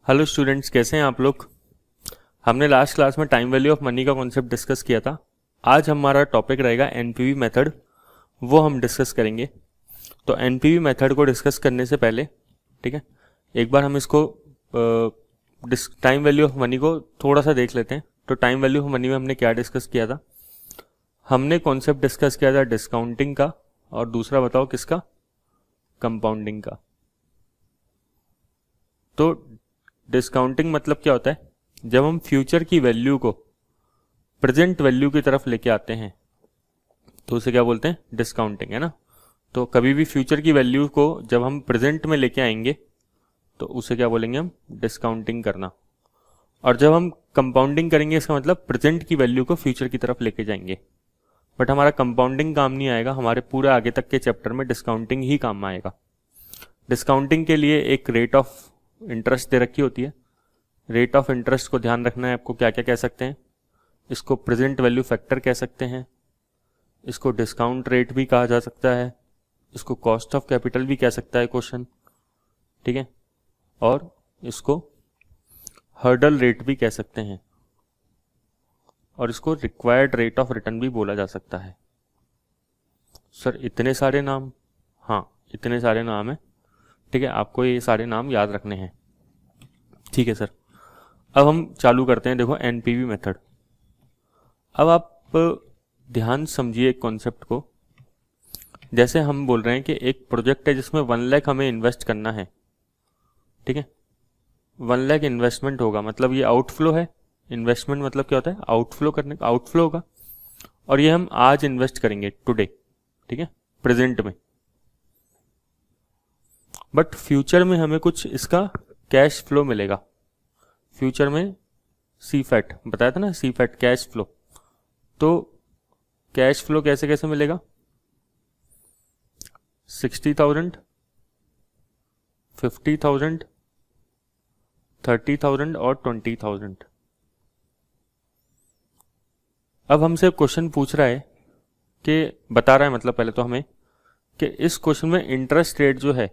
Hello students, कैसे हैं आप लोग। हमने लास्ट क्लास में टाइम वैल्यू ऑफ मनी का कॉन्सेप्ट डिस्कस किया था। आज हमारा टॉपिक रहेगा एनपीवी मेथड, वो हम डिस्कस करेंगे। तो एनपीवी मेथड को डिस्कस करने से पहले ठीक है, एक बार हम इसको टाइम वैल्यू ऑफ मनी को थोड़ा सा देख लेते हैं। तो टाइम वैल्यू ऑफ मनी में हमने क्या डिस्कस किया था। हमने कॉन्सेप्ट डिस्कस किया था डिस्काउंटिंग का, और दूसरा बताओ किसका, कंपाउंडिंग का। तो डिस्काउंटिंग मतलब क्या होता है, जब हम फ्यूचर की वैल्यू को प्रेजेंट वैल्यू की तरफ लेके आते हैं तो उसे क्या बोलते हैं, डिस्काउंटिंग, है ना। तो कभी भी फ्यूचर की वैल्यू को जब हम प्रेजेंट में लेके आएंगे तो उसे क्या बोलेंगे हम, डिस्काउंटिंग करना। और जब हम कंपाउंडिंग करेंगे इसका मतलब प्रेजेंट की वैल्यू को फ्यूचर की तरफ लेके जाएंगे। बट हमारा कंपाउंडिंग काम नहीं आएगा, हमारे पूरे आगे तक के चैप्टर में डिस्काउंटिंग ही काम में आएगा। डिस्काउंटिंग के लिए एक रेट ऑफ इंटरेस्ट दे रखी होती है। रेट ऑफ इंटरेस्ट को ध्यान रखना है आपको, क्या क्या कह सकते हैं। इसको प्रेजेंट वैल्यू फैक्टर कह सकते हैं, इसको डिस्काउंट रेट भी कहा जा सकता है, इसको कॉस्ट ऑफ कैपिटल भी कह सकता है क्वेश्चन, ठीक है, और इसको हर्डल रेट भी कह सकते हैं, और इसको रिक्वायर्ड रेट ऑफ रिटर्न भी बोला जा सकता है। सर इतने सारे नाम, हाँ इतने सारे नाम है, ठीक है, आपको ये सारे नाम याद रखने हैं, ठीक है सर। अब हम चालू करते हैं, देखो एनपीवी मेथड। अब आप ध्यान समझिए एक कॉन्सेप्ट को। जैसे हम बोल रहे हैं कि एक प्रोजेक्ट है जिसमें 1 लाख हमें इन्वेस्ट करना है, ठीक है। 1 लाख इन्वेस्टमेंट होगा, मतलब ये आउटफ्लो है। इन्वेस्टमेंट मतलब क्या होता है, आउटफ्लो करने का, आउटफ्लो होगा। और ये हम आज इन्वेस्ट करेंगे, टुडे, ठीक है, प्रेजेंट में। बट फ्यूचर में हमें कुछ इसका कैश फ्लो मिलेगा। फ्यूचर में सीफैट बताया था ना, सीफैट कैश फ्लो। तो कैश फ्लो कैसे कैसे मिलेगा, 60,000, 50,000, 30,000 और 20,000। अब हमसे क्वेश्चन पूछ रहा है कि, बता रहा है मतलब पहले तो हमें, कि इस क्वेश्चन में इंटरेस्ट रेट जो है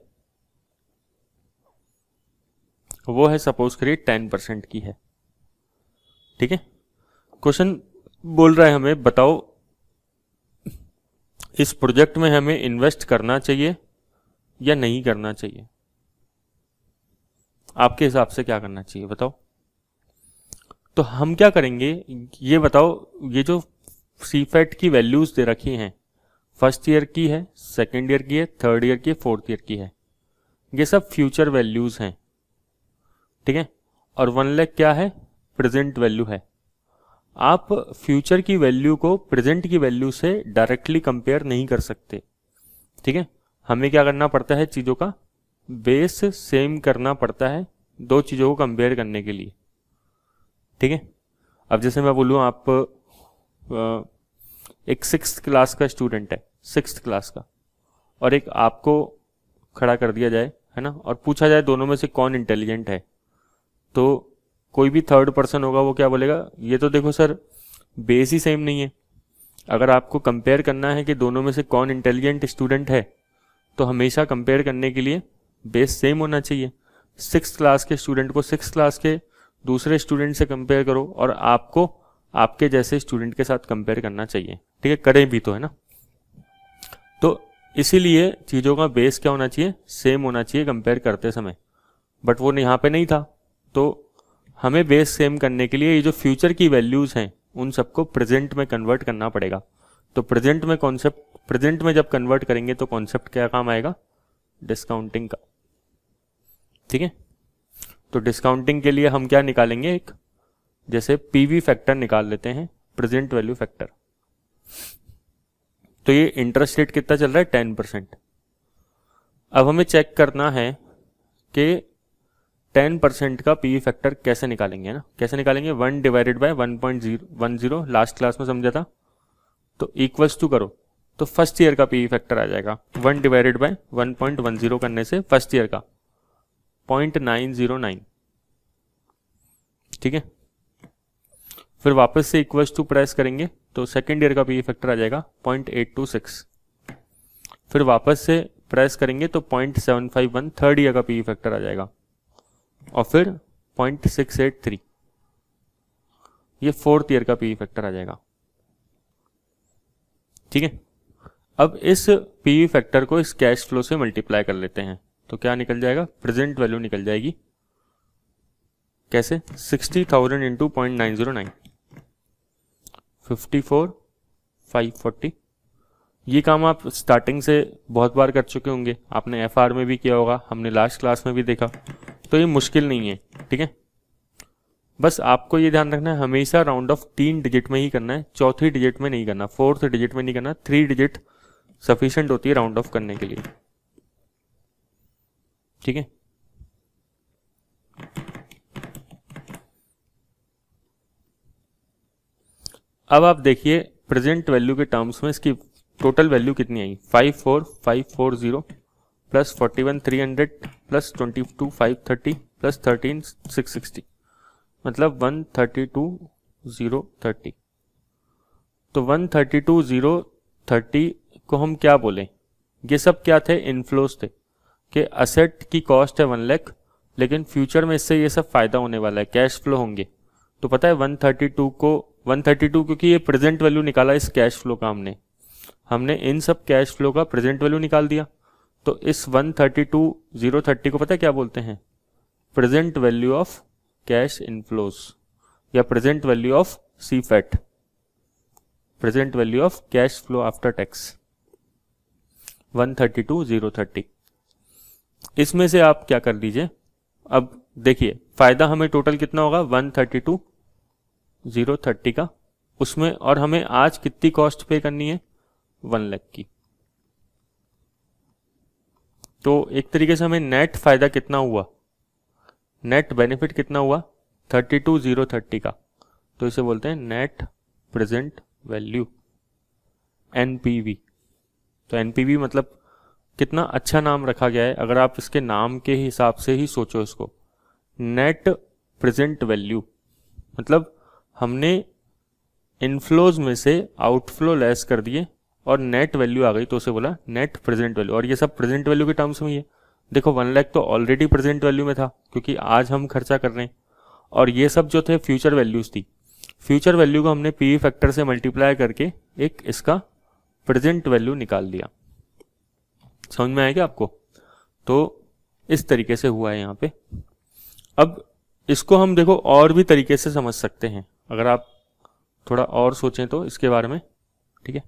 वो है, सपोज करिए 10% की है, ठीक है। क्वेश्चन बोल रहा है हमें, बताओ इस प्रोजेक्ट में हमें इन्वेस्ट करना चाहिए या नहीं करना चाहिए। आपके हिसाब से क्या करना चाहिए बताओ। तो हम क्या करेंगे, ये बताओ, ये जो सीफैट की वैल्यूज दे रखी हैं, फर्स्ट ईयर की है, सेकेंड ईयर की है, थर्ड ईयर की है, फोर्थ ईयर की है, ये सब फ्यूचर वैल्यूज हैं, ठीक है। और 1 लाख क्या है, प्रेजेंट वैल्यू है। आप फ्यूचर की वैल्यू को प्रेजेंट की वैल्यू से डायरेक्टली कंपेयर नहीं कर सकते, ठीक है। हमें क्या करना पड़ता है, चीज़ों का बेस सेम करना पड़ता है दो चीज़ों को कंपेयर करने के लिए, ठीक है। अब जैसे मैं बोलूँ, आप एक 6th क्लास का स्टूडेंट है, 6th क्लास का, और एक आपको खड़ा कर दिया जाए, है ना, और पूछा जाए दोनों में से कौन इंटेलिजेंट है, तो कोई भी थर्ड पर्सन होगा वो क्या बोलेगा, ये तो देखो सर बेस ही सेम नहीं है। अगर आपको कंपेयर करना है कि दोनों में से कौन इंटेलिजेंट स्टूडेंट है, तो हमेशा कंपेयर करने के लिए बेस सेम होना चाहिए। 6th क्लास के स्टूडेंट को 6th क्लास के दूसरे स्टूडेंट से कंपेयर करो, और आपको आपके जैसे स्टूडेंट के साथ कंपेयर करना चाहिए, ठीक है, करें भी तो, है ना। तो इसीलिए चीज़ों का बेस क्या होना चाहिए, सेम होना चाहिए कंपेयर करते समय। बट वो यहाँ पे नहीं था, तो हमें बेस सेम करने के लिए ये जो फ्यूचर की वैल्यूज हैं उन सबको प्रेजेंट में कन्वर्ट करना पड़ेगा। तो प्रेजेंट में कॉन्सेप्ट, प्रेजेंट में जब कन्वर्ट करेंगे तो कॉन्सेप्ट क्या काम आएगा, डिस्काउंटिंग का, ठीक है। तो डिस्काउंटिंग के लिए हम क्या निकालेंगे, एक जैसे पीवी फैक्टर निकाल लेते हैं, प्रेजेंट वैल्यू फैक्टर। तो ये इंटरेस्ट रेट कितना चल रहा है, 10%। अब हमें चेक करना है कि 10% का पीवी फैक्टर कैसे निकालेंगे, ना, कैसे निकालेंगे, 1 डिवाइडेड बाय 1.10, लास्ट क्लास में समझा था। तो इक्वल्स टू करो, तो फर्स्ट ईयर का पीवी फैक्टर आ जाएगा, 1 डिवाइडेड बाय 1.10 करने से फर्स्ट ईयर का 0.909, ठीक है। फिर वापस से इक्वल्स टू प्रेस करेंगे तो सेकेंड ईयर का पीवी फैक्टर आ जाएगा 0.826। फिर वापस से प्रेस करेंगे तो 0.751 थर्ड ईयर का पीवी फैक्टर आ जाएगा। और फिर 0.683, ये 4th ईयर का पीवी फैक्टर आ जाएगा। ठीक है, अब इस पीवी फैक्टर को इस कैश फ्लो से मल्टीप्लाई कर लेते हैं तो क्या निकल जाएगा, प्रेजेंट वैल्यू निकल जाएगी। कैसे, 60,000 इंटू 0.909, 54,540। ये काम आप स्टार्टिंग से बहुत बार कर चुके होंगे, आपने एफआर में भी किया होगा, हमने लास्ट क्लास में भी देखा, तो ये मुश्किल नहीं है। ठीक है, बस आपको ये ध्यान रखना है हमेशा राउंड ऑफ 3 डिजिट में ही करना है, चौथी डिजिट में नहीं करना, 4th डिजिट में नहीं करना, 3 डिजिट सफिशिएंट होती है राउंड ऑफ करने के लिए। ठीक है, अब आप देखिए प्रेजेंट वैल्यू के टर्म्स में इसकी टोटल वैल्यू कितनी आई, 54,540 प्लस 41,300 प्लस 22,530 प्लस 13,660, मतलब 132,030। तो 132,030 को हम क्या बोलें, ये सब क्या थे, इनफ्लोज थे कि असेट की कॉस्ट है 1 लाख, लेकिन फ्यूचर में इससे ये सब फायदा होने वाला है, कैश फ्लो होंगे। तो पता है 132 क्योंकि ये प्रेजेंट वैल्यू निकाला इस कैश फ्लो का, हमने इन सब कैश फ्लो का प्रेजेंट वैल्यू निकाल दिया। तो इस 132,030 को पता है क्या बोलते हैं, present value of cash inflows या present value of CFAT, present value of cash flow after tax 132,030। इसमें से आप क्या कर लीजिए, अब देखिए फायदा हमें टोटल कितना होगा 132,030 का, उसमें और हमें आज कितनी कॉस्ट पे करनी है 1 लाख की। तो एक तरीके से हमें नेट फायदा कितना हुआ, नेट बेनिफिट कितना हुआ 32,030 का, तो इसे बोलते हैं नेट प्रेजेंट वैल्यू, एनपीवी। तो एनपीवी मतलब कितना अच्छा नाम रखा गया है, अगर आप इसके नाम के हिसाब से ही सोचो इसको, नेट प्रेजेंट वैल्यू मतलब हमने इनफ्लोज में से आउटफ्लो लेस कर दिए और नेट वैल्यू आ गई, तो उसे बोला नेट प्रेजेंट वैल्यू। और ये सब प्रेजेंट वैल्यू के टर्म्स में ही है। देखो 1 लाख तो ऑलरेडी प्रेजेंट वैल्यू में था क्योंकि आज हम खर्चा कर रहे हैं, और ये सब जो थे फ्यूचर वैल्यूज थी, फ्यूचर वैल्यू को हमने पीवी फैक्टर से मल्टीप्लाई करके एक इसका प्रेजेंट वैल्यू निकाल दिया। समझ में आएगा आपको? तो इस तरीके से हुआ है यहाँ पे। अब इसको हम देखो और भी तरीके से समझ सकते हैं, अगर आप थोड़ा और सोचें तो इसके बारे में। ठीक है,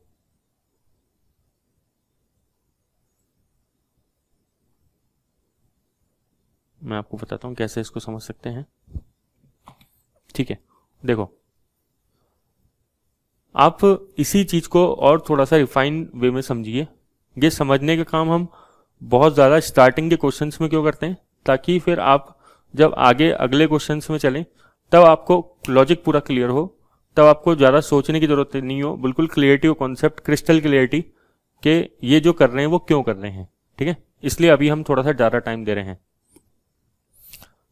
मैं आपको बताता हूं कैसे इसको समझ सकते हैं। ठीक है, देखो आप इसी चीज को और थोड़ा सा रिफाइन वे में समझिए। ये समझने का काम हम बहुत ज़्यादा स्टार्टिंग के क्वेश्चंस में क्यों करते हैं, ताकि फिर आप जब आगे अगले क्वेश्चंस में चलें तब आपको लॉजिक पूरा क्लियर हो, तब आपको ज़्यादा सोचने की जरूरत नहीं हो, बिल्कुल क्लियरिटी हो, कॉन्सेप्ट क्रिस्टल क्लियरिटी कि ये जो कर रहे हैं वो क्यों कर रहे हैं। ठीक है, इसलिए अभी हम थोड़ा सा ज़्यादा टाइम दे रहे हैं।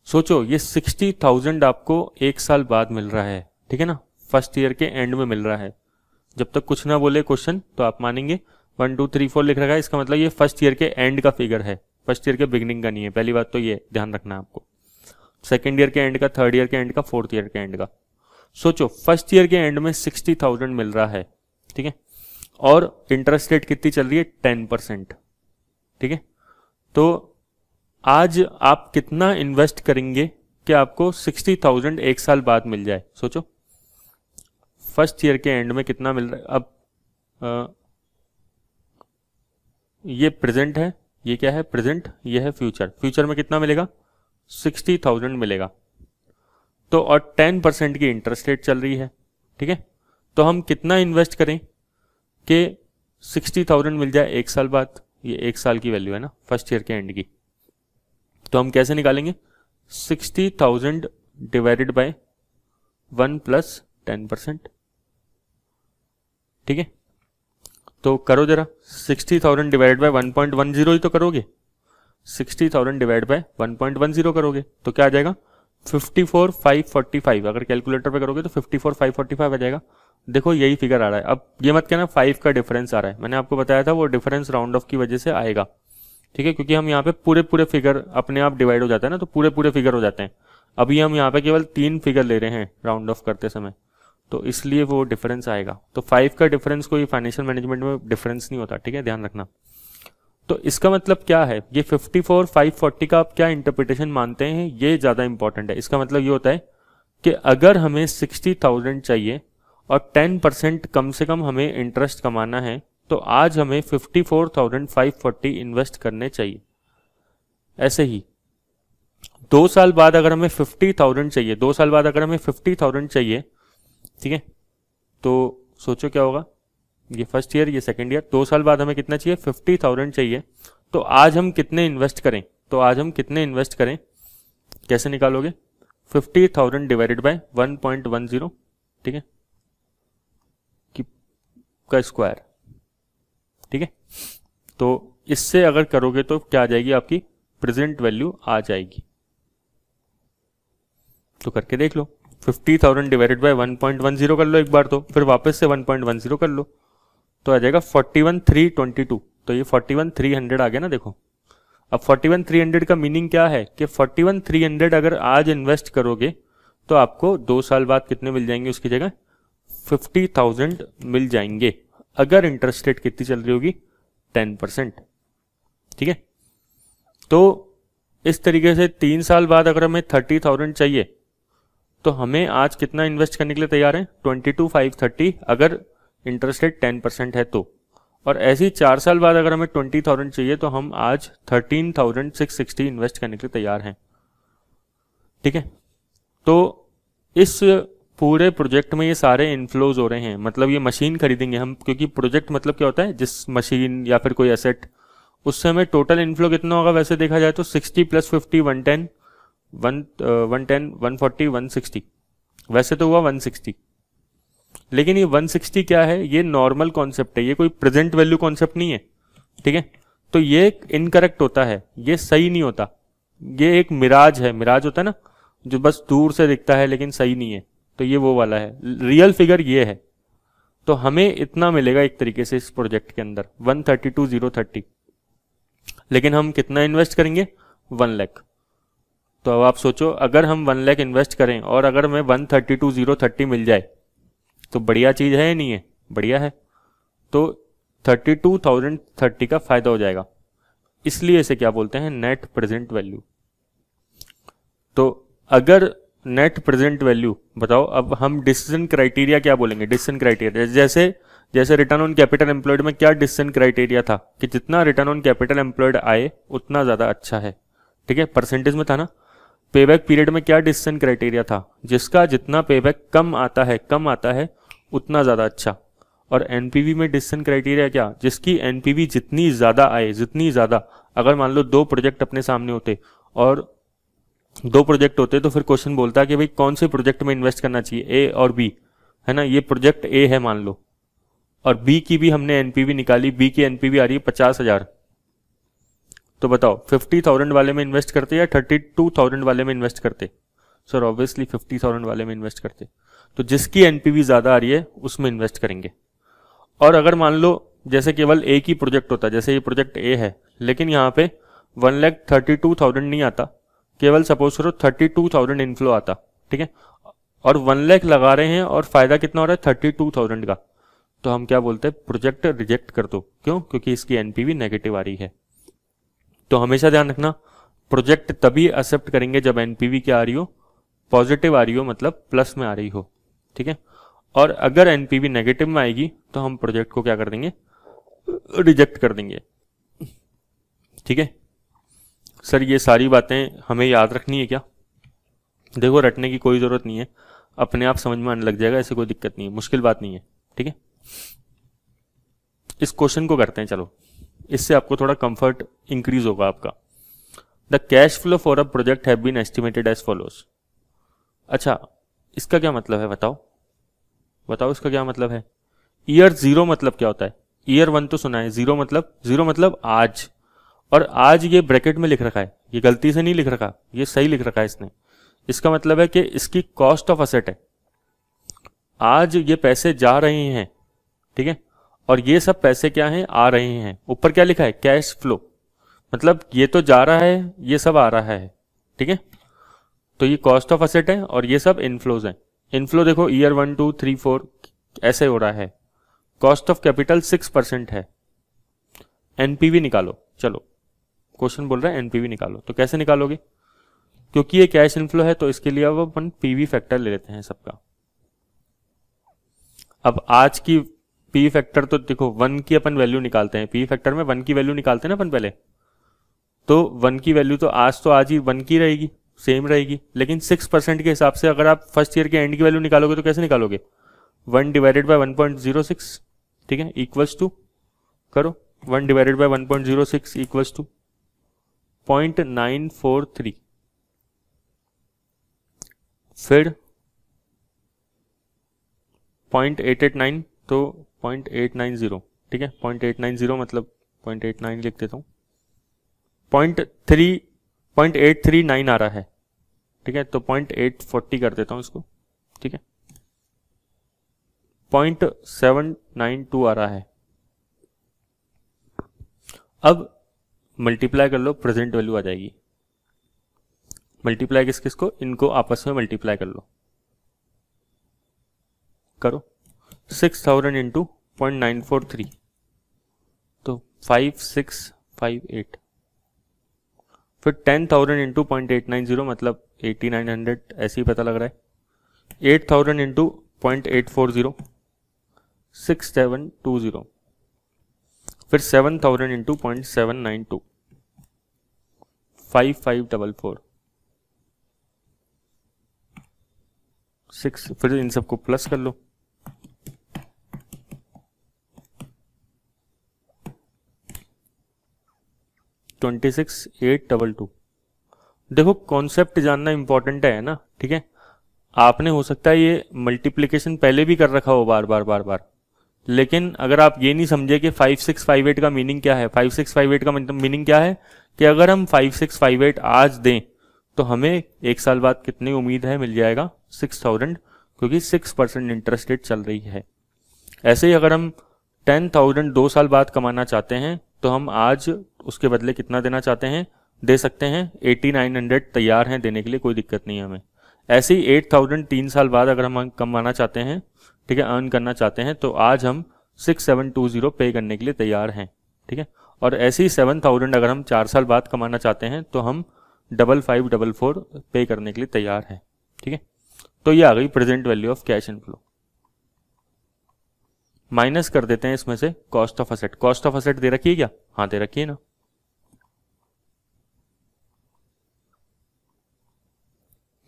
सोचो ये 60,000 आपको 1 साल बाद मिल रहा है, ठीक है ना, फर्स्ट ईयर के एंड में मिल रहा है। जब तक कुछ ना बोले क्वेश्चन तो आप मानेंगे 1 2 3 4 लिख रखा है, इसका मतलब ये फर्स्ट ईयर के एंड का फिगर है, फर्स्ट ईयर के बिगिनिंग का नहीं है। पहली बात तो ये ध्यान रखना है आपको, सेकेंड ईयर के एंड का, थर्ड ईयर के एंड का, फोर्थ ईयर के एंड का। सोचो फर्स्ट ईयर के एंड में 60,000 मिल रहा है, ठीक है, और इंटरेस्ट रेट कितनी चल रही है 10%। ठीक है, तो आज आप कितना इन्वेस्ट करेंगे कि आपको 60,000 1 साल बाद मिल जाए? सोचो फर्स्ट ईयर के एंड में कितना मिल रहा है। अब ये प्रेजेंट है, ये क्या है प्रेजेंट, ये है फ्यूचर। फ्यूचर में कितना मिलेगा 60,000 मिलेगा, तो और 10% की इंटरेस्ट रेट चल रही है। ठीक है, तो हम कितना इन्वेस्ट करें कि 60,000 मिल जाए 1 साल बाद? ये 1 साल की वैल्यू है ना फर्स्ट ईयर के एंड की, तो हम कैसे निकालेंगे 60,000 डिवाइडेड बाय 1 प्लस 10%। ठीक है, तो करो जरा 60,000 डिवाइड बाय 1.10 ही तो करोगे, 60,000 डिवाइड बाय 1.10 करोगे तो क्या आ जाएगा 54,545। अगर कैलकुलेटर पे करोगे तो 54,545 आ जाएगा। देखो यही फिगर आ रहा है। अब ये मत कहना 5 का डिफरेंस आ रहा है, मैंने आपको बताया था वो डिफरेंस राउंड ऑफ की वजह से आएगा। ठीक है, क्योंकि हम यहाँ पे पूरे फिगर अपने आप डिवाइड हो जाता है ना, तो पूरे फिगर हो जाते हैं। अभी हम यहाँ पे केवल 3 फिगर ले रहे हैं राउंड ऑफ करते समय, तो इसलिए वो डिफरेंस आएगा। तो 5 का डिफरेंस कोई फाइनेंशियल मैनेजमेंट में डिफरेंस नहीं होता, ठीक है, ध्यान रखना। तो इसका मतलब क्या है, ये 54 540 का आप क्या इंटरप्रिटेशन मानते हैं, ये ज़्यादा इंपॉर्टेंट है। इसका मतलब ये होता है कि अगर हमें 60,000 चाहिए और 10% कम से कम हमें इंटरेस्ट कमाना है, तो आज हमें 54,540 इन्वेस्ट करने चाहिए। ऐसे ही 2 साल बाद अगर हमें 50,000 चाहिए, 2 साल बाद अगर हमें 50,000 चाहिए, ठीक है, तो सोचो क्या होगा, ये फर्स्ट ईयर, ये सेकंड ईयर, 2 साल बाद हमें कितना चाहिए, 50,000 चाहिए। तो आज हम कितने इन्वेस्ट करें, तो आज हम कितने इन्वेस्ट करें, कैसे निकालोगे, 50,000 डिवाइडेड बाय 1.10, ठीक है, का स्क्वायर, ठीक है। तो इससे अगर करोगे तो क्या आ जाएगी, आपकी प्रेजेंट वैल्यू आ जाएगी। तो करके देख लो, 50,000 डिवाइडेड बाय 1.10 कर लो एक बार, तो फिर वापस से 1.10 कर लो, तो आ जाएगा 41,322। तो ये 41,300 आ गया ना, देखो। अब 41,300 का मीनिंग क्या है कि 41,300 अगर आज इन्वेस्ट करोगे तो आपको 2 साल बाद कितने मिल जाएंगे, उसकी जगह 50,000 मिल जाएंगे, अगर इंटरेस्ट रेट कितनी चल रही होगी, 10%, ठीक है। तो इस तरीके से 3 साल बाद अगर हमें 30,000 चाहिए, तो हमें आज कितना इन्वेस्ट करने के लिए तैयार है, 22,530, अगर इंटरेस्ट रेट 10% है तो। और ऐसे ही 4 साल बाद अगर हमें 20,000 चाहिए, तो हम आज 13,660 इन्वेस्ट करने के लिए तैयार हैं, ठीक है। तो इस पूरे प्रोजेक्ट में ये सारे इन्फ्लोज हो रहे हैं, मतलब ये मशीन खरीदेंगे हम, क्योंकि प्रोजेक्ट मतलब क्या होता है, जिस मशीन या फिर कोई एसेट, उससे हमें टोटल इन्फ्लो कितना होगा, वैसे देखा जाए तो 60 + 50 110 140 160, वैसे तो हुआ 160। लेकिन ये 160 क्या है, ये नॉर्मल कॉन्सेप्ट है, ये कोई प्रेजेंट वैल्यू कॉन्सेप्ट नहीं है, ठीक है। तो ये इनकरेक्ट होता है, ये सही नहीं होता, ये एक मिराज है, मिराज होता है ना, जो बस दूर से दिखता है लेकिन सही नहीं है, तो ये वो वाला है। रियल फिगर ये है। तो हमें इतना मिलेगा एक तरीके से इस प्रोजेक्ट के अंदर 132,030, लेकिन हम कितना इन्वेस्ट करेंगे, 1 लाख। तो अब आप सोचो, अगर हम 1 लाख इन्वेस्ट करें और अगर हमें 132,030 मिल जाए, तो बढ़िया चीज है या नहीं है, बढ़िया है। तो 32,030 का फायदा हो जाएगा, इसलिए इसे क्या बोलते हैं, नेट प्रेजेंट वैल्यू। तो अगर नेट प्रेजेंट वैल्यू बताओ, अब हम डिसीजन क्राइटेरिया क्या बोलेंगे, डिसीजन क्राइटेरिया जैसे रिटर्न ऑन कैपिटल एम्प्लॉयड में क्या डिसीजन क्राइटेरिया था कि जितना रिटर्न ऑन कैपिटल एम्प्लॉयड आए उतना ज्यादा अच्छा है, ठीक है, परसेंटेज में था ना। पेबैक पीरियड में क्या डिसीजन क्राइटेरिया था, जिसका जितना पेबैक कम आता है उतना ज्यादा अच्छा। और एनपीवी में डिसीजन क्राइटेरिया क्या, जिसकी एनपीवी जितनी ज्यादा आए, जितनी ज्यादा, अगर मान लो 2 प्रोजेक्ट अपने सामने होते और 2 प्रोजेक्ट होते, तो फिर क्वेश्चन बोलता है कि भाई कौन से प्रोजेक्ट में इन्वेस्ट करना चाहिए, ए और बी, है ना। ये प्रोजेक्ट ए है मान लो, और बी की भी हमने एनपीवी निकाली, बी की एनपीवी आ रही है 50,000, तो बताओ 50,000 वाले में इन्वेस्ट करते या 32,000 वाले में इन्वेस्ट करते, सर ऑब्वियसली 50,000 वाले में इन्वेस्ट करते। तो जिसकी एनपीवी ज्यादा आ रही है उसमें इन्वेस्ट करेंगे। और अगर मान लो जैसे केवल एक ही प्रोजेक्ट होता, जैसे ये प्रोजेक्ट ए है, लेकिन यहाँ पे 1,32,000 नहीं आता, केवल सपोज करो 32,000 इनफ्लो आता, ठीक है, और 1 लाख लगा रहे हैं और फायदा कितना हो रहा है, 32,000 का, तो हम क्या बोलते हैं, प्रोजेक्ट रिजेक्ट कर दो। क्यों, क्योंकि इसकी एनपीवी नेगेटिव आ रही है। तो हमेशा ध्यान रखना, प्रोजेक्ट तभी एक्सेप्ट करेंगे जब एनपीवी क्या आ रही हो, पॉजिटिव आ रही हो, मतलब प्लस में आ रही हो, ठीक है। और अगर एनपीवी नेगेटिव में आएगी तो हम प्रोजेक्ट को क्या कर देंगे, रिजेक्ट कर देंगे, ठीक है। सर ये सारी बातें हमें याद रखनी है क्या, देखो रटने की कोई जरूरत नहीं है, अपने आप समझ में आने लग जाएगा, ऐसे कोई दिक्कत नहीं है, मुश्किल बात नहीं है, ठीक है। इस क्वेश्चन को करते हैं, चलो, इससे आपको थोड़ा कंफर्ट इंक्रीज होगा आपका। The cash flow for a project have been estimated as follows. अच्छा, इसका क्या मतलब है, बताओ इसका क्या मतलब है। ईयर 0 मतलब क्या होता है, ईयर 1 तो सुना है, 0 मतलब आज, और आज ये ब्रैकेट में लिख रखा है, ये गलती से नहीं लिख रखा, ये सही लिख रखा है इसने। इसका मतलब है कि इसकी कॉस्ट ऑफ असेट है, आज ये पैसे जा रहे हैं, ठीक है, और ये सब पैसे क्या हैं, आ रहे हैं। ऊपर क्या लिखा है, कैश फ्लो, मतलब ये तो जा रहा है, ये सब आ रहा है, ठीक है। तो ये कॉस्ट ऑफ असेट है और ये सब इनफ्लोज हैं। इनफ्लो देखो ईयर 1 2 3 4 ऐसे हो रहा है। कॉस्ट ऑफ कैपिटल 6% है। एनपीवी निकालो, चलो क्वेश्चन बोल रहा है एनपीवी निकालो, तो कैसे निकालोगे? क्योंकि ये कैश इनफ्लो है तो इसके लिए अब अपन पीवी फैक्टर ले लेते हैं सबका। अब आज की पीवी फैक्टर तो देखो 1 की अपन वैल्यू निकालते हैं, पीवी फैक्टर में 1 की वैल्यू निकालते हैं ना अपन पहले, तो 1 की वैल्यू तो आज ही 1 की रहेगी, सेम रहेगी। लेकिन 6% के हिसाब से अगर आप फर्स्ट ईयर के एंड की वैल्यू निकालोगे तो कैसे निकालोगे? 1 डिवाइडेड बाय 1.06, ठीक है, इक्वल्स टू करो 1 डिवाइडेड बाय 1.06 इक्वल्स टू 0.943, फिर 0.889 तो 0.890, ठीक है, 0.890 मतलब 0.89 लिख देता हूँ, 0.839 आ रहा है, ठीक है, तो 0.840 कर देता हूँ इसको, ठीक है, 0.792 आ रहा है। अब मल्टीप्लाई कर लो, प्रेजेंट वैल्यू आ जाएगी। मल्टीप्लाई किस किस को? इनको आपस में मल्टीप्लाई कर लो, करो 6000 इंटू 0.943 तो 5658, फिर 10,000 इंटू 0.890 मतलब 8900 ऐसे ही पता लग रहा है, 8,000 इंटू 0.840 6720, फिर 7,000 इंटू 0.792 5544 6, फिर इन सबको प्लस कर लो, $26,822। देखो कॉन्सेप्ट जानना इंपॉर्टेंट है ना, ठीक है। आपने हो सकता है ये मल्टीप्लिकेशन पहले भी कर रखा हो बार बार, लेकिन अगर आप ये नहीं समझे कि 5658 का मीनिंग क्या है, 5658 का मीनिंग क्या है कि अगर हम 5658 आज दें तो हमें एक साल बाद कितनी उम्मीद है मिल जाएगा? 6000, क्योंकि 6% इंटरेस्ट रेट चल रही है। ऐसे ही अगर हम 10,000 2 साल बाद कमाना चाहते हैं तो हम आज उसके बदले कितना देना चाहते हैं? दे सकते हैं 8900 तैयार हैं देने के लिए, कोई दिक्कत नहीं है हमें। ऐसे ही 8,000 3 साल बाद अगर हम कमाना चाहते हैं, ठीक है, अर्न करना चाहते हैं, तो आज हम 6720 पे करने के लिए तैयार हैं, ठीक है। और ऐसे ही 7,000 अगर हम 4 साल बाद कमाना चाहते हैं तो हम 5544 पे करने के लिए तैयार हैं, ठीक है। तो ये आ गई present value of cash inflow. Minus कर देते हैं इसमें से cost of asset. Cost of asset दे रखी है क्या? हाँ दे रखी है ना।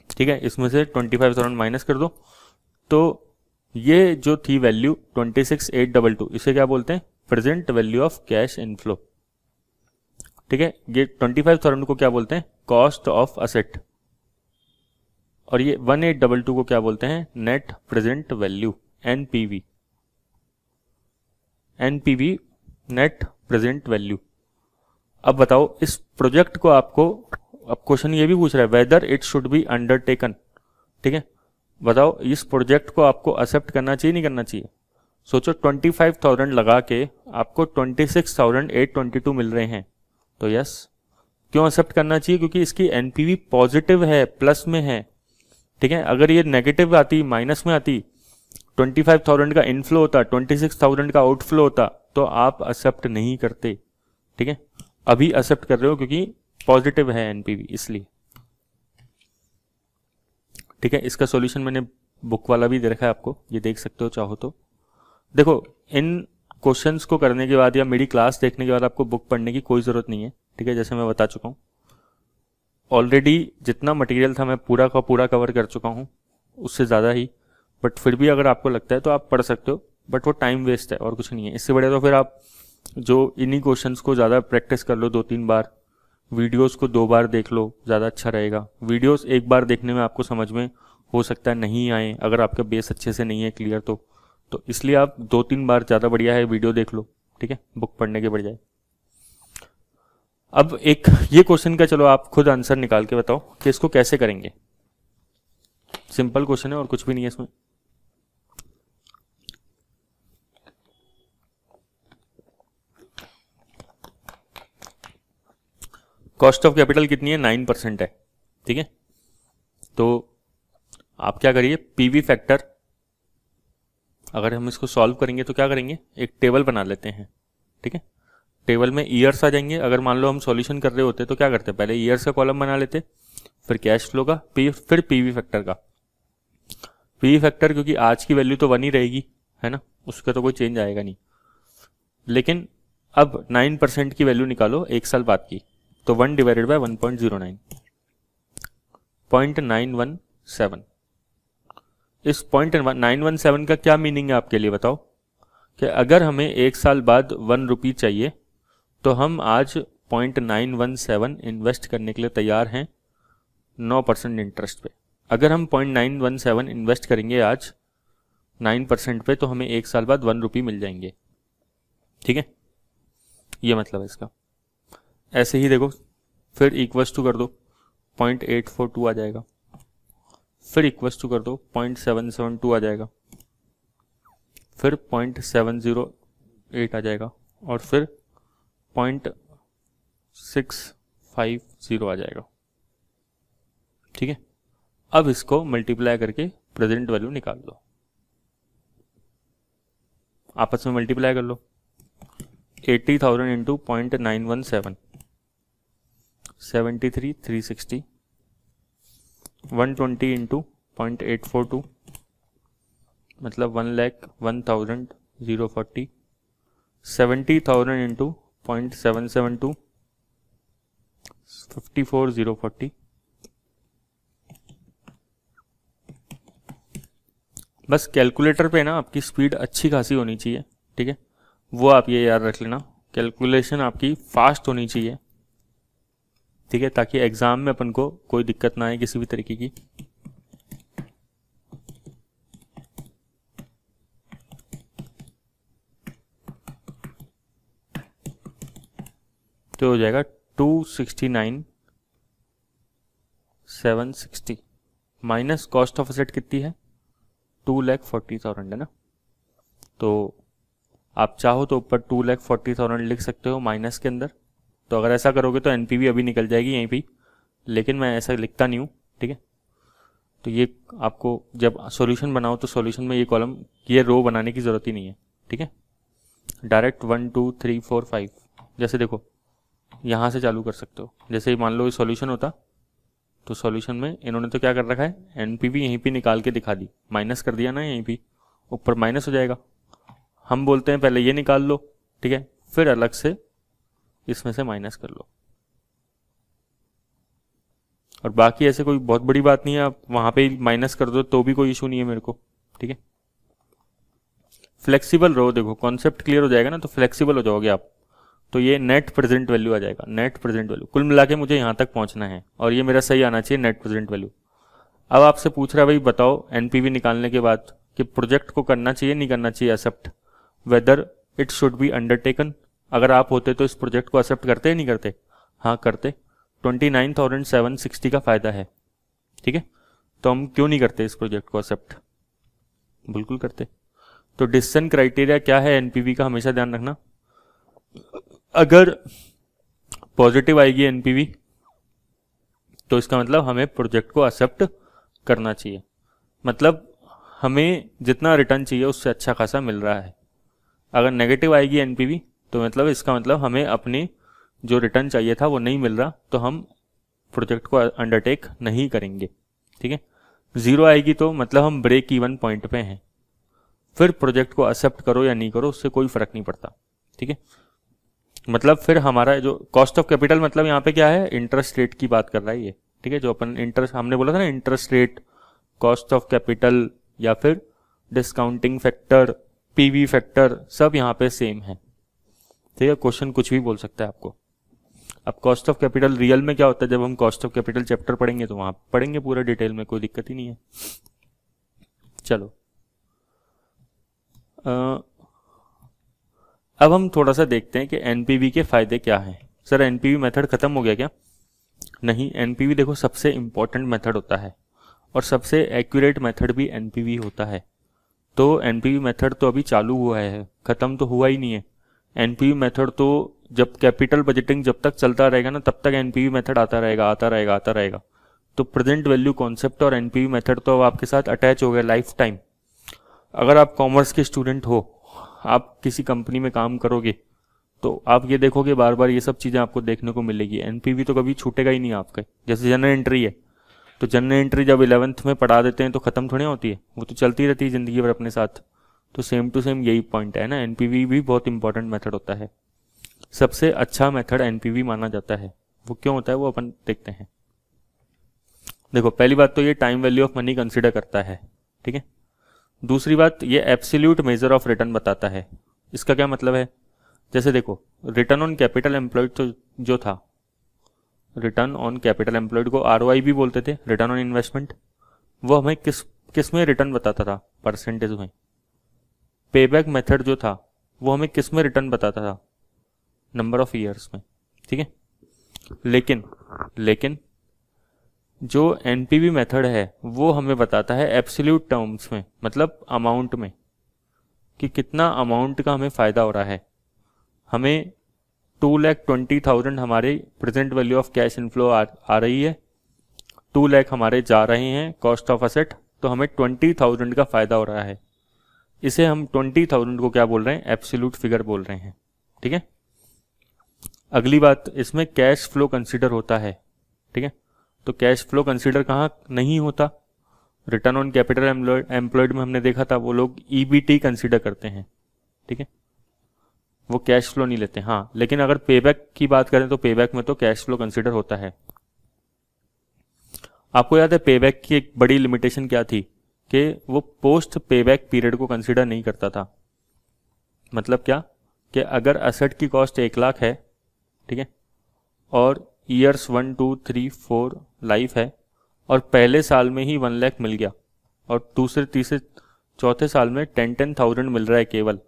ठीक है, इसमें से 25,000 माइनस कर दो, तो ये जो थी वैल्यू 26,822, इसे क्या बोलते हैं? Present value of cash inflow, ठीक है। ये 25,000 को क्या बोलते हैं? Cost of asset. और ये 1822 को क्या बोलते हैं? Net present value, NPV. NPV net present value. अब बताओ इस प्रोजेक्ट को आपको, अब क्वेश्चन ये भी पूछ रहा है weather it should be undertaken, ठीक है। बताओ इस प्रोजेक्ट को आपको एक्सेप्ट करना चाहिए नहीं करना चाहिए? सोचो 25,000 लगा के आपको 26,822 मिल रहे हैं, तो यस। क्यों एक्सेप्ट करना चाहिए? क्योंकि इसकी एनपीवी पॉजिटिव है, प्लस में है, ठीक है। अगर ये नेगेटिव आती, माइनस में आती, 25,000 का इनफ्लो होता, 26,000 का आउटफ्लो होता, तो आप एक्सेप्ट नहीं करते, ठीक है। अभी एक्सेप्ट कर रहे हो क्योंकि पॉजिटिव है एनपीवी, इसलिए, ठीक है। इसका सॉल्यूशन मैंने बुक वाला भी दे रखा है आपको, ये देख सकते हो चाहो तो। देखो इन क्वेश्चंस को करने के बाद या मेरी क्लास देखने के बाद आपको बुक पढ़ने की कोई ज़रूरत नहीं है, ठीक है। जैसे मैं बता चुका हूँ ऑलरेडी, जितना मटेरियल था मैं पूरा का पूरा कवर कर चुका हूँ, उससे ज़्यादा ही। बट फिर भी अगर आपको लगता है तो आप पढ़ सकते हो, बट वो टाइम वेस्ट है और कुछ नहीं है। इससे बड़े तो फिर आप जो इन्हीं क्वेश्चंस को ज़्यादा प्रैक्टिस कर लो 2-3 बार, वीडियोस को 2 बार देख लो, ज़्यादा अच्छा रहेगा। वीडियोस एक बार देखने में आपको समझ में हो सकता है नहीं आए, अगर आपका बेस अच्छे से नहीं है क्लियर तो इसलिए आप 2-3 बार ज़्यादा बढ़िया है वीडियो देख लो, ठीक है, बुक पढ़ने के बजाय। अब एक ये क्वेश्चन का चलो आप खुद आंसर निकाल के बताओ कि इसको कैसे करेंगे। सिंपल क्वेश्चन है और कुछ भी नहीं है इसमें। कॉस्ट ऑफ कैपिटल कितनी है? 9% है, ठीक है। तो आप क्या करिए, पीवी फैक्टर, अगर हम इसको सॉल्व करेंगे तो क्या करेंगे, एक टेबल बना लेते हैं, ठीक है। टेबल में ईयर्स आ जाएंगे। अगर मान लो हम सॉल्यूशन कर रहे होते तो क्या करते, पहले ईयर्स का कॉलम बना लेते, फिर कैश फ्लो का, फिर पीवी फैक्टर का। पीवी फैक्टर क्योंकि आज की वैल्यू तो 1 ही रहेगी, है ना, उसका तो कोई चेंज आएगा नहीं। लेकिन अब 9% की वैल्यू निकालो एक साल बाद की, तो 1 डिवाइडेड बाय 1.09, 0.917। इस 0.917 का क्या मीनिंग है आपके लिए बताओ, कि अगर हमें एक साल बाद 1 रुपये चाहिए तो हम आज 0.917 इन्वेस्ट करने के लिए तैयार हैं 9% इंटरेस्ट पे। अगर हम 0.917 इन्वेस्ट करेंगे आज 9% पे तो हमें एक साल बाद 1 रुपये मिल जाएंगे, ठीक है, ये मतलब है इसका। ऐसे ही देखो, फिर इक्वल्स टू कर दो, 0.842 आ जाएगा, फिर इक्वल्स टू कर दो 0.772 आ जाएगा, फिर 0.708 आ जाएगा, और फिर 0.650 आ जाएगा, ठीक है। अब इसको मल्टीप्लाई करके प्रेजेंट वैल्यू निकाल लो, आपस में मल्टीप्लाई कर लो। 80,000 इंटू 0.917, 73,360, 120 इंटू 0.842 मतलब 1,01,040, 70,000 इंटू 0.772, 54,040। बस कैलकुलेटर पे ना आपकी स्पीड अच्छी खासी होनी चाहिए, ठीक है, वो आप ये याद रख लेना, कैलकुलेशन आपकी फास्ट होनी चाहिए, ठीक है, ताकि एग्जाम में अपन को कोई दिक्कत ना आए किसी भी तरीके की। तो हो जाएगा 269,760 माइनस कॉस्ट ऑफ एसेट कितनी है, 2,40,000 है ना। तो आप चाहो तो ऊपर 2,40,000 लिख सकते हो माइनस के अंदर। तो अगर ऐसा करोगे तो एनपीवी अभी निकल जाएगी यहीं पे, लेकिन मैं ऐसा लिखता नहीं हूँ, ठीक है। तो ये आपको जब सॉल्यूशन बनाओ तो सॉल्यूशन में ये कॉलम, ये रो बनाने की ज़रूरत ही नहीं है, ठीक है। डायरेक्ट 1 2 3 4 5 जैसे देखो यहाँ से चालू कर सकते हो। जैसे मान लो ये सॉल्यूशन होता तो सॉल्यूशन में इन्होंने तो क्या कर रखा है, एनपीवी यहीं पे निकाल के दिखा दी, माइनस कर दिया ना, यहीं पे ऊपर माइनस हो जाएगा। हम बोलते हैं पहले ये निकाल लो, ठीक है, फिर अलग से इसमें से माइनस कर लो। और बाकी ऐसे कोई बहुत बड़ी बात नहीं है, आप वहां पे माइनस कर दो तो भी कोई इशू नहीं है मेरे को, ठीक है। फ्लेक्सिबल रहो, देखो कॉन्सेप्ट क्लियर हो जाएगा ना तो फ्लेक्सिबल हो जाओगे आप। तो ये नेट प्रेजेंट वैल्यू आ जाएगा, नेट प्रेजेंट वैल्यू कुल मिला के मुझे यहाँ तक पहुँचना है और ये मेरा सही आना चाहिए नेट प्रेजेंट वैल्यू। अब आपसे पूछ रहा है भाई बताओ एनपीवी निकालने के बाद कि प्रोजेक्ट को करना चाहिए नहीं करना चाहिए accept, whether it should be undertaken. अगर आप होते तो इस प्रोजेक्ट को एक्सेप्ट करते या नहीं करते, हाँ करते। 29,760 का फायदा है, ठीक है, तो हम क्यों नहीं करते इस प्रोजेक्ट को एक्सेप्ट, बिल्कुल करते। तो डिसीजन क्राइटेरिया क्या है एनपीवी का, हमेशा ध्यान रखना। अगर पॉजिटिव आएगी एनपीवी तो इसका मतलब हमें प्रोजेक्ट को एक्सेप्ट करना चाहिए, मतलब हमें जितना रिटर्न चाहिए उससे अच्छा खासा मिल रहा है। अगर नेगेटिव आएगी एनपीवी तो मतलब इसका मतलब हमें अपनी जो रिटर्न चाहिए था वो नहीं मिल रहा, तो हम प्रोजेक्ट को अंडरटेक नहीं करेंगे, ठीक है। 0 आएगी तो मतलब हम ब्रेक इवन पॉइंट पे हैं, फिर प्रोजेक्ट को एक्सेप्ट करो या नहीं करो उससे कोई फर्क नहीं पड़ता, ठीक है। मतलब फिर हमारा जो कॉस्ट ऑफ कैपिटल, मतलब यहाँ पे क्या है, इंटरेस्ट रेट की बात कर रहा है ये, ठीक है। जो अपन इंटरेस्ट हमने बोला था ना, interest rate, cost of capital या फिर डिस्काउंटिंग फैक्टर, पीवी फैक्टर, सब यहाँ पे सेम है, ठीक है। क्वेश्चन कुछ भी बोल सकता है आपको। अब कॉस्ट ऑफ कैपिटल रियल में क्या होता है, जब हम कॉस्ट ऑफ कैपिटल चैप्टर पढ़ेंगे तो वहां पढ़ेंगे पूरा डिटेल में, कोई दिक्कत ही नहीं है। चलो अब हम थोड़ा सा देखते हैं कि एनपीवी के फायदे क्या हैं। सर एनपीवी मेथड खत्म हो गया क्या? नहीं, एनपीवी देखो सबसे इंपॉर्टेंट मेथड होता है और सबसे एक्यूरेट मेथड भी एनपीवी होता है। तो एनपीवी मेथड तो अभी चालू हुआ है, खत्म तो हुआ ही नहीं है। एनपीवी मेथड तो जब कैपिटल बजटिंग जब तक चलता रहेगा ना तब तक एनपीवी मेथड आता रहेगा, आता रहेगा, आता रहेगा। तो प्रेजेंट वैल्यू कॉन्सेप्ट और एनपीवी मेथड तो अब आपके साथ अटैच हो गया लाइफ टाइम। अगर आप कॉमर्स के स्टूडेंट हो, आप किसी कंपनी में काम करोगे, तो आप ये देखोगे बार बार ये सब चीज़ें आपको देखने को मिलेगी। एनपीवी तो कभी छूटेगा ही नहीं आपका। जैसे जनरल एंट्री है, तो जनरल एंट्री जब 11th में पढ़ा देते हैं तो ख़त्म थोड़ी होती है, वो तो चलती रहती है ज़िंदगी भर अपने साथ। तो सेम टू सेम यही पॉइंट है ना, एनपीवी भी बहुत इंपॉर्टेंट मेथड होता है। सबसे अच्छा मेथड एनपीवी माना जाता है। वो क्यों होता है वो अपन देखते हैं। देखो, पहली बात तो ये time value of money consider करता है, ठीक है। दूसरी बात, ये एब्सोल्यूट मेजर ऑफ रिटर्न बताता है। इसका क्या मतलब है, जैसे देखो, रिटर्न ऑन कैपिटल एम्प्लॉयड तो जो था, रिटर्न ऑन कैपिटल एम्प्लॉयड को आरओआई भी बोलते थे, रिटर्न ऑन इन्वेस्टमेंट, वो हमें किस में रिटर्न बताता था, परसेंटेज में। पेबैक मेथड जो था वो हमें किस में रिटर्न बताता था, नंबर ऑफ ईयर्स में, ठीक है। लेकिन जो एनपीवी मेथड है वो हमें बताता है एब्सोल्यूट टर्म्स में, मतलब अमाउंट में, कि कितना अमाउंट का हमें फ़ायदा हो रहा है। हमें 2,20,000 हमारे present value of cash inflow आ रही है, 2 लाख हमारे जा रहे हैं कॉस्ट ऑफ असेट, तो हमें 20,000 का फ़ायदा हो रहा है। इसे हम 20,000 को क्या बोल रहे हैं, एब्सोल्यूट फिगर बोल रहे हैं, ठीक है। अगली बात, इसमें कैश फ्लो कंसिडर होता है, ठीक है। तो कैश फ्लो कंसिडर कहाँ नहीं होता, रिटर्न ऑन कैपिटल एम्प्लॉयड में हमने देखा था वो लोग ईबीटी कंसिडर करते हैं, ठीक है, वो कैश फ्लो नहीं लेते। हाँ, लेकिन अगर पेबैक की बात करें तो पेबैक में तो कैश फ्लो कंसिडर होता है। आपको याद है पेबैक की एक बड़ी लिमिटेशन क्या थी, कि वो पोस्ट पेबैक पीरियड को कंसिडर नहीं करता था। मतलब क्या, कि अगर असेट की कॉस्ट 1 लाख है, ठीक है, और ईयर्स 1 2 3 4 लाइफ है, और पहले साल में ही 1 लाख मिल गया, और दूसरे तीसरे चौथे साल में 10,000 मिल रहा है केवल,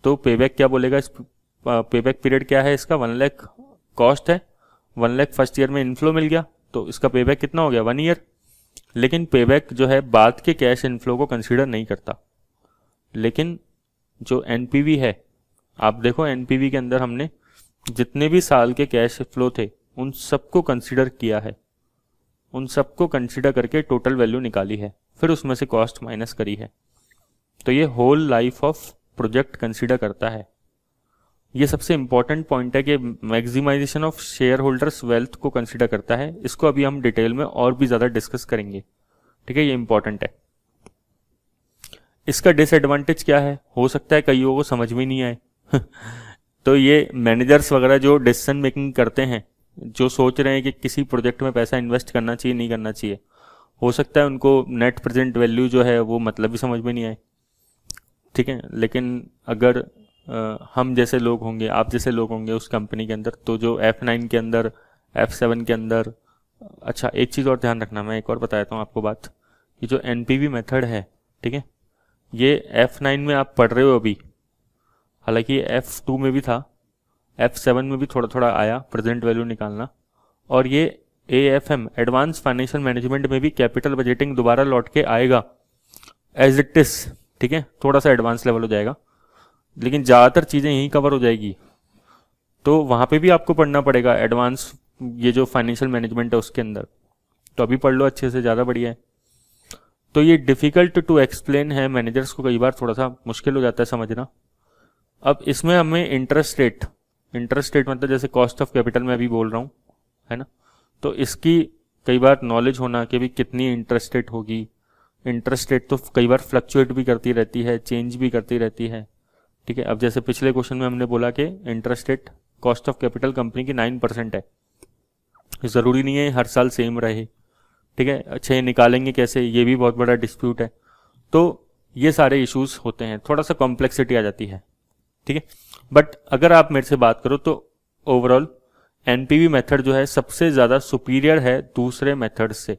तो पेबैक क्या बोलेगा, इस पेबैक पीरियड क्या है इसका, 1 लाख कॉस्ट है, 1 लाख फर्स्ट ईयर में इनफ्लो मिल गया, तो इसका पेबैक कितना हो गया, 1 ईयर। लेकिन पेबैक जो है बाद के कैश इनफ्लो को कंसीडर नहीं करता। लेकिन जो एनपीवी है, आप देखो एनपीवी के अंदर हमने जितने भी साल के कैश फ्लो थे उन सबको कंसीडर किया है, उन सबको कंसीडर करके टोटल वैल्यू निकाली है, फिर उसमें से कॉस्ट माइनस करी है। तो ये whole life of project consider करता है। ये सबसे इंपॉर्टेंट पॉइंट है कि maximisation of shareholders wealth को कंसीडर करता है। इसको अभी हम डिटेल में और भी ज़्यादा डिस्कस करेंगे, ठीक है, ये इंपॉर्टेंट है। इसका डिसएडवांटेज क्या है, हो सकता है कईयों को समझ में नहीं आए तो ये मैनेजर्स वगैरह जो डिसीजन मेकिंग करते हैं, जो सोच रहे हैं कि किसी प्रोजेक्ट में पैसा इन्वेस्ट करना चाहिए नहीं करना चाहिए, हो सकता है उनको नेट प्रेजेंट वैल्यू जो है वो मतलब भी समझ में नहीं आए, ठीक है। लेकिन अगर हम जैसे लोग होंगे, आप जैसे लोग होंगे उस कंपनी के अंदर, तो जो F9 के अंदर, F7 के अंदर, अच्छा एक चीज़ और ध्यान रखना, मैं एक और बता देता हूँ आपको बात, ये जो एनपीवी मेथड है, ठीक है, ये F9 में आप पढ़ रहे हो अभी, हालांकि F2 में भी था, F7 में भी थोड़ा थोड़ा आया प्रेजेंट वैल्यू निकालना, और ये AFM एडवांस फाइनेंशियल मैनेजमेंट में भी कैपिटल बजटिंग दोबारा लौट के आएगा एज इट इज, ठीक है, थोड़ा सा एडवांस लेवल हो जाएगा, लेकिन ज़्यादातर चीज़ें यहीं कवर हो जाएगी। तो वहाँ पे भी आपको पढ़ना पड़ेगा एडवांस, ये जो फाइनेंशियल मैनेजमेंट है उसके अंदर, तो अभी पढ़ लो अच्छे से, ज़्यादा बढ़िया है। तो ये डिफ़िकल्ट टू एक्सप्लेन है, मैनेजर्स को कई बार थोड़ा सा मुश्किल हो जाता है समझना। अब इसमें हमें इंटरेस्ट रेट मतलब जैसे कॉस्ट ऑफ कैपिटल में अभी बोल रहा हूँ, है ना, तो इसकी कई बार नॉलेज होना कि भाई कितनी इंटरेस्ट रेट होगी। इंटरेस्ट रेट तो कई बार फ्लक्चुएट भी करती रहती है, चेंज भी करती रहती है, ठीक है। अब जैसे पिछले क्वेश्चन में हमने बोला कि interest rate cost of capital company की 9% है, ज़रूरी नहीं है हर साल सेम रहे, ठीक है। अच्छा, ये निकालेंगे कैसे, ये भी बहुत बड़ा डिस्प्यूट है। तो ये सारे इश्यूज होते हैं, थोड़ा सा कॉम्प्लेक्सिटी आ जाती है, ठीक है। बट अगर आप मेरे से बात करो तो ओवरऑल एनपीवी मेथड जो है सबसे ज़्यादा सुपीरियर है दूसरे मेथड से।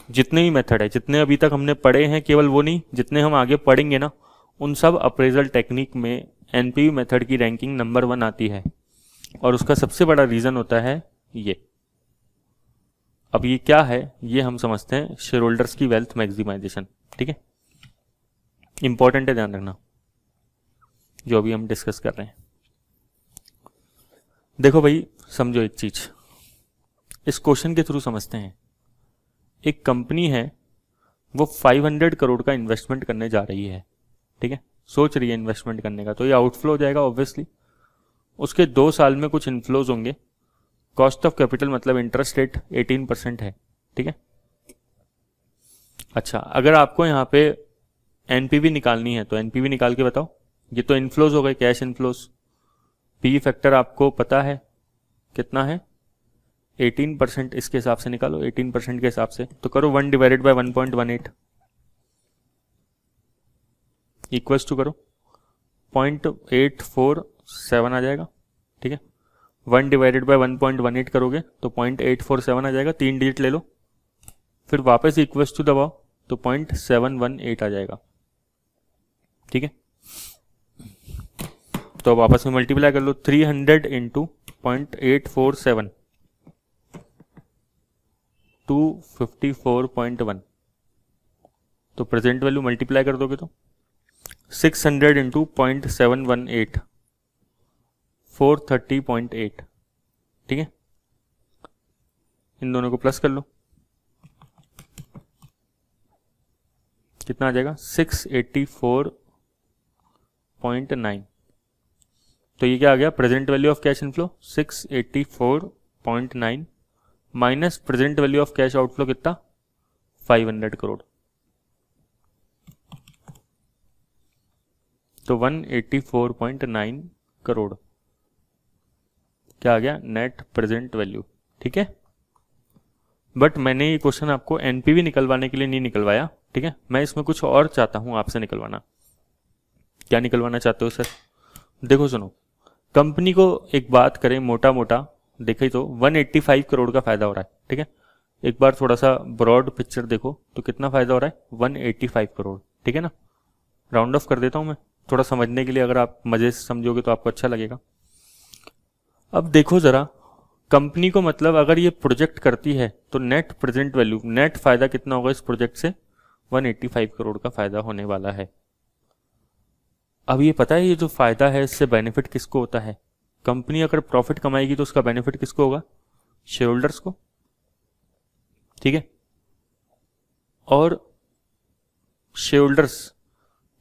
जितने भी मेथड है, जितने अभी तक हमने पढ़े हैं, केवल वो नहीं, जितने हम आगे पढ़ेंगे ना, उन सब अप्रेजल टेक्निक में एनपीवी मेथड की रैंकिंग नंबर 1 आती है, और उसका सबसे बड़ा रीज़न होता है ये। अब ये क्या है, ये हम समझते हैं, शेयर होल्डर्स की वेल्थ मैक्सिमाइजेशन, ठीक है, इंपॉर्टेंट है, ध्यान रखना जो अभी हम डिस्कस कर रहे हैं। देखो भाई, समझो एक चीज, इस क्वेश्चन के थ्रू समझते हैं। एक कंपनी है, वो 500 करोड़ का इन्वेस्टमेंट करने जा रही है, ठीक है, सोच रही है इन्वेस्टमेंट करने का, तो ये आउटफ्लो हो जाएगा ऑब्वियसली। उसके 2 साल में कुछ इनफ्लोज होंगे। कॉस्ट ऑफ कैपिटल मतलब इंटरेस्ट रेट 18% है, ठीक है। अच्छा, अगर आपको यहाँ पे एनपीवी निकालनी है तो एनपीवी निकाल के बताओ। ये तो इनफ्लोज हो गए, कैश इनफ्लोज। पी फैक्टर आपको पता है कितना है, 18%। इसके हिसाब से निकालो, 18% के हिसाब से तो करो 1 डिवाइडेड बाय 1.18 इक्वल्स टू करो 0.847 आ जाएगा, ठीक है। 1 डिवाइडेड बाय 1.18 करोगे तो 0.847 आ जाएगा। 3 डिजिट ले लो, फिर वापस इक्वल्स टू दबाओ तो 0.718 आ जाएगा, ठीक है। तो अब आपस में मल्टीप्लाई कर लो, 300 इंटू 0.847 254.1, तो प्रेजेंट वैल्यू मल्टीप्लाई कर दोगे तो 600 इंटू 0.718 430.8, ठीक है। इन दोनों को प्लस कर लो, कितना आ जाएगा 684.9। तो ये क्या आ गया, present value of cash inflow 684.9 minus present value of cash outflow कितना 500 करोड़, तो 184.9 करोड़ क्या आ गया नेट प्रेजेंट वैल्यू, ठीक है। बट मैंने ये क्वेश्चन आपको एनपीवी निकलवाने के लिए नहीं निकलवाया, ठीक है। मैं इसमें कुछ और चाहता हूं आपसे निकलवाना। क्या निकलवाना चाहते हो सर? देखो सुनो, कंपनी को एक बात करें मोटा मोटा देखें तो 185 करोड़ का फायदा हो रहा है, ठीक है। एक बार थोड़ा सा ब्रॉड पिक्चर देखो तो कितना फायदा हो रहा है 185 करोड़, ठीक है ना। राउंड ऑफ कर देता हूं मैं थोड़ा समझने के लिए, अगर आप मजे से समझोगे तो आपको अच्छा लगेगा। अब देखो जरा, कंपनी को मतलब अगर ये प्रोजेक्ट करती है तो नेट प्रेजेंट वैल्यू, नेट फायदा कितना होगा इस प्रोजेक्ट से 185 करोड़ का फायदा होने वाला है। अब ये पता है ये जो फायदा है इससे बेनिफिट किसको होता है? कंपनी अगर प्रॉफिट कमाएगी तो उसका बेनिफिट किसको होगा? शेयर होल्डर्स को, ठीक है। और शेयर होल्डर्स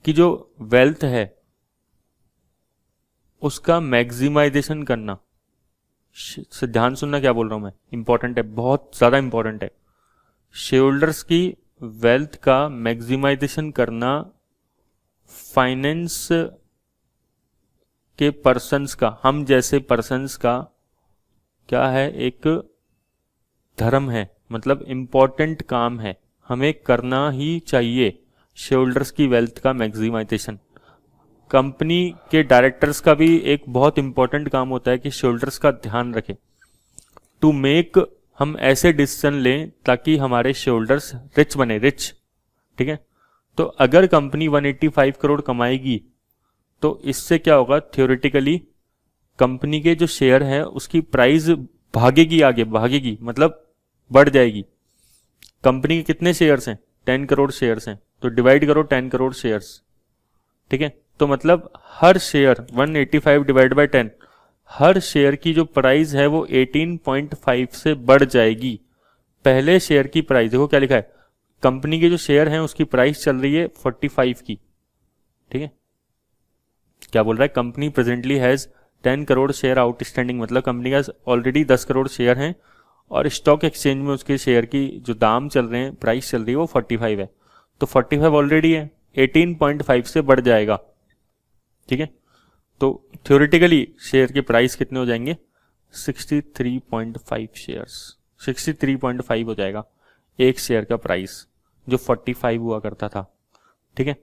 की जो वेल्थ है उसका मैक्सिमाइजेशन करना, ध्यान सुनना क्या बोल रहा हूं मैं, इंपॉर्टेंट है, बहुत ज्यादा इंपॉर्टेंट है। शेयर होल्डर्स की वेल्थ का मैक्सिमाइजेशन करना फाइनेंस के पर्सन्स का, हम जैसे पर्सन्स का क्या है, एक धर्म है, मतलब इंपॉर्टेंट काम है, हमें करना ही चाहिए शेयर होल्डर्स की वेल्थ का मैक्सिमाइजेशन। कंपनी के डायरेक्टर्स का भी एक बहुत इंपॉर्टेंट काम होता है कि शेयर होल्डर्स का ध्यान रखें, टू मेक, हम ऐसे डिसीजन लें ताकि हमारे शेयर होल्डर्स रिच बने, रिच, ठीक है। तो अगर कंपनी 185 करोड़ कमाएगी तो इससे क्या होगा, थ्योरेटिकली कंपनी के जो शेयर है उसकी प्राइस भागेगी, आगे भागेगी, मतलब बढ़ जाएगी। कंपनी के कितने शेयर्स हैं? 10 करोड़ शेयर्स हैं, तो डिवाइड करो 10 करोड़ शेयर्स, ठीक है। तो मतलब हर शेयर 185 डिवाइड बाय 10, हर शेयर की जो प्राइस है वो 18.5 से बढ़ जाएगी। पहले शेयर की प्राइस देखो क्या लिखा है, कंपनी के जो शेयर हैं उसकी प्राइस चल रही है 45 की, ठीक है। क्या बोल रहा है, company presently has 10 crore share outstanding, मतलब कंपनी का ऑलरेडी 10 करोड़ शेयर हैं और स्टॉक एक्सचेंज में उसके शेयर की जो दाम चल रहे हैं, प्राइस चल रही है वो 45 है। तो 45 ऑलरेडी है, 18.5 से बढ़ जाएगा, ठीक है। तो थ्योरेटिकली शेयर के प्राइस कितने हो जाएंगे? 63.5 शेयर्स, 63.5 हो जाएगा एक शेयर का प्राइस, जो 45 हुआ करता था, ठीक है।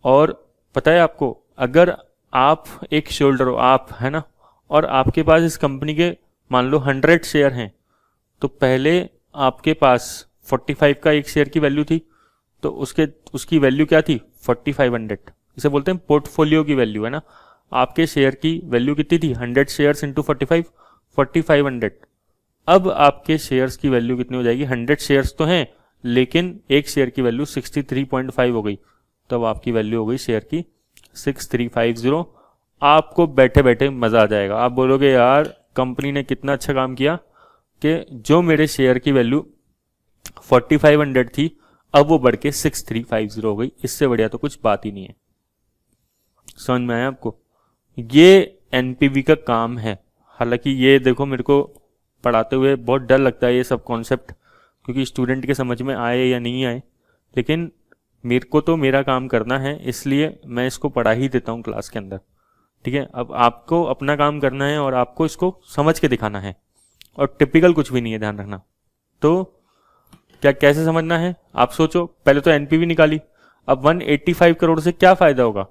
और पता है आपको, अगर आप एक शेयर होल्डर हो, आप है ना, और आपके पास इस कंपनी के मान लो 100 शेयर हैं, तो पहले आपके पास 45 का एक शेयर की वैल्यू थी, तो उसकी वैल्यू क्या थी 4500, इसे बोलते हैं पोर्टफोलियो की वैल्यू, है ना। आपके शेयर की वैल्यू कितनी थी 100 शेयर्स इंटू 45, 4500। अब आपके शेयर्स की वैल्यू कितनी हो जाएगी, 100 शेयर्स तो हैं लेकिन एक शेयर की वैल्यू 63.5 हो गई, तब आपकी वैल्यू हो गई शेयर की 6350। आपको बैठे बैठे मजा आ जाएगा, आप बोलोगे यार कंपनी ने कितना अच्छा काम किया कि जो मेरे शेयर की वैल्यू 4500 थी अब वो बढ़ के 6350 हो गई। इससे बढ़िया तो कुछ बात ही नहीं है। समझ में आया आपको? ये एनपीवी का काम है। हालांकि ये देखो मेरे को पढ़ाते हुए बहुत डर लगता है ये सब कॉन्सेप्ट, क्योंकि स्टूडेंट के समझ में आए या नहीं आए, लेकिन मेरे को तो मेरा काम करना है, इसलिए मैं इसको पढ़ा ही देता हूँ क्लास के अंदर। ठीक है, अब आपको अपना काम करना है और आपको इसको समझ के दिखाना है, और टिपिकल कुछ भी नहीं है, ध्यान रखना। तो क्या कैसे समझना है आप सोचो। पहले तो एनपीवी निकाली, अब 185 करोड़ से क्या फायदा होगा?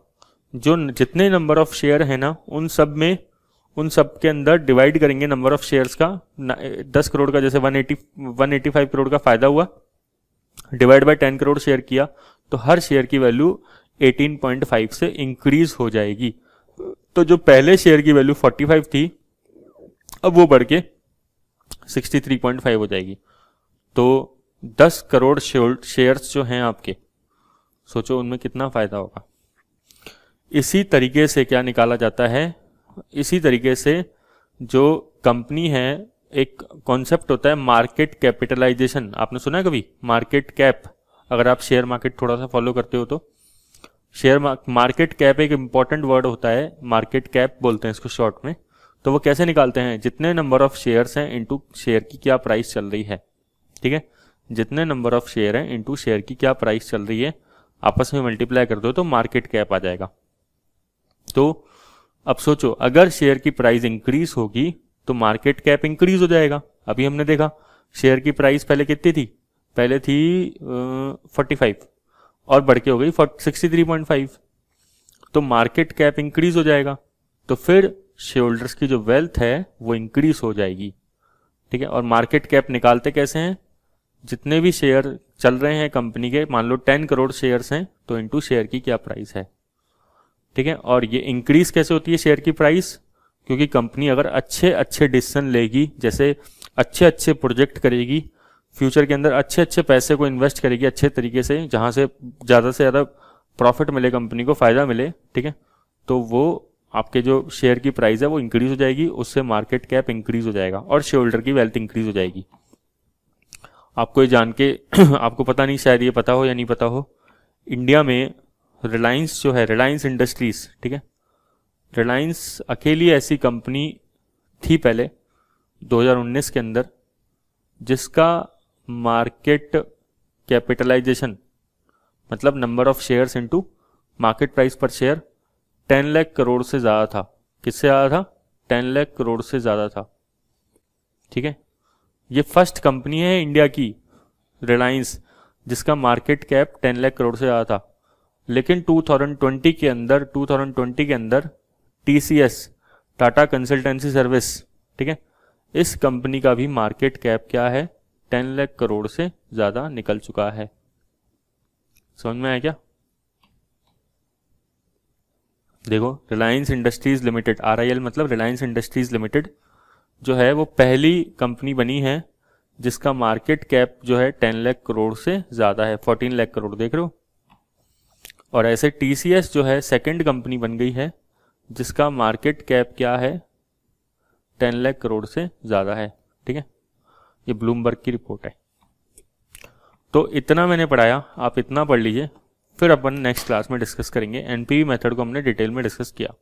जो जितने नंबर ऑफ शेयर है ना उन सब के अंदर डिवाइड करेंगे नंबर ऑफ शेयर्स का। 10 करोड़ का जैसे 185 करोड़ का फायदा हुआ, डिवाइड बाय 10 करोड़ शेयर किया, तो हर शेयर की वैल्यू 18.5 से इंक्रीज हो जाएगी। तो जो पहले शेयर की वैल्यू 45 थी अब वो बढ़ के 63.5 हो जाएगी। तो 10 करोड़ शेयर्स जो हैं आपके, सोचो उनमें कितना फायदा होगा। इसी तरीके से क्या निकाला जाता है, इसी तरीके से जो कंपनी है, एक कॉन्सेप्ट होता है मार्केट कैपिटलाइजेशन। आपने सुना है कभी मार्केट कैप? अगर आप शेयर मार्केट थोड़ा सा फॉलो करते हो तो शेयर मार्केट कैप एक इंपॉर्टेंट वर्ड होता है, मार्केट कैप बोलते हैं इसको शॉर्ट में। तो वो कैसे निकालते हैं? जितने नंबर ऑफ शेयर्स हैं इनटू शेयर की क्या प्राइस चल रही है। ठीक है, जितने नंबर ऑफ शेयर हैं इनटू शेयर की क्या प्राइस चल रही है, आपस में मल्टीप्लाई कर दो तो मार्केट कैप आ जाएगा। तो अब सोचो, अगर शेयर की प्राइस इंक्रीज होगी तो मार्केट कैप इंक्रीज हो जाएगा। अभी हमने देखा शेयर की प्राइस पहले कितनी थी, पहले थी 45 और बढ़ के हो गई 63.5, तो मार्केट कैप इंक्रीज हो जाएगा। तो फिर शेयर होल्डर्स की जो वेल्थ है वो इंक्रीज हो जाएगी। ठीक है, और मार्केट कैप निकालते कैसे हैं? जितने भी शेयर चल रहे हैं कंपनी के, मान लो 10 करोड़ शेयर्स हैं तो इनटू शेयर की क्या प्राइस है। ठीक है, और ये इंक्रीज कैसे होती है शेयर की प्राइस? क्योंकि कंपनी अगर अच्छे अच्छे डिसीजन लेगी, जैसे अच्छे अच्छे प्रोजेक्ट करेगी, फ्यूचर के अंदर अच्छे अच्छे पैसे को इन्वेस्ट करेगी अच्छे तरीके से, जहां से ज़्यादा प्रॉफिट मिले, कंपनी को फायदा मिले, ठीक है, तो वो आपके जो शेयर की प्राइस है वो इंक्रीज हो जाएगी, उससे मार्केट कैप इंक्रीज हो जाएगा और शेयर होल्डर की वेल्थ इंक्रीज हो जाएगी। आपको ये जान के आपको पता नहीं, शायद ये पता हो या नहीं पता हो, इंडिया में रिलायंस जो है, रिलायंस इंडस्ट्रीज, ठीक है, रिलायंस अकेली ऐसी कंपनी थी पहले 2019 के अंदर जिसका मार्केट कैपिटलाइजेशन मतलब number of shares into market price पर शेयर 10 लाख करोड़ से ज़्यादा था। किससे ज़्यादा था? 10 लाख करोड़ से ज़्यादा था। ठीक है, ये फर्स्ट कंपनी है इंडिया की रिलायंस जिसका मार्केट कैप 10 लाख करोड़ से ज़्यादा था। लेकिन 2020 के अंदर TCS, टाटा कंसल्टेंसी सर्विस, ठीक है, इस कंपनी का भी मार्केट कैप क्या है? 10 लाख करोड़ से ज़्यादा निकल चुका है। समझ में आया क्या? देखो, रिलायंस इंडस्ट्रीज लिमिटेड, RIL मतलब रिलायंस इंडस्ट्रीज लिमिटेड जो है वो पहली कंपनी बनी है जिसका मार्केट कैप जो है 10 लाख करोड़ से ज़्यादा है, 14 लाख करोड़, देख रहे हो। और ऐसे TCS जो है सेकंड कंपनी बन गई है जिसका मार्केट कैप क्या है? 10 लाख करोड़ से ज़्यादा है। ठीक है, ये ब्लूमबर्ग की रिपोर्ट है। तो इतना मैंने पढ़ाया, आप इतना पढ़ लीजिए, फिर अपन नेक्स्ट क्लास में डिस्कस करेंगे। NPV मेथड को हमने डिटेल में डिस्कस किया।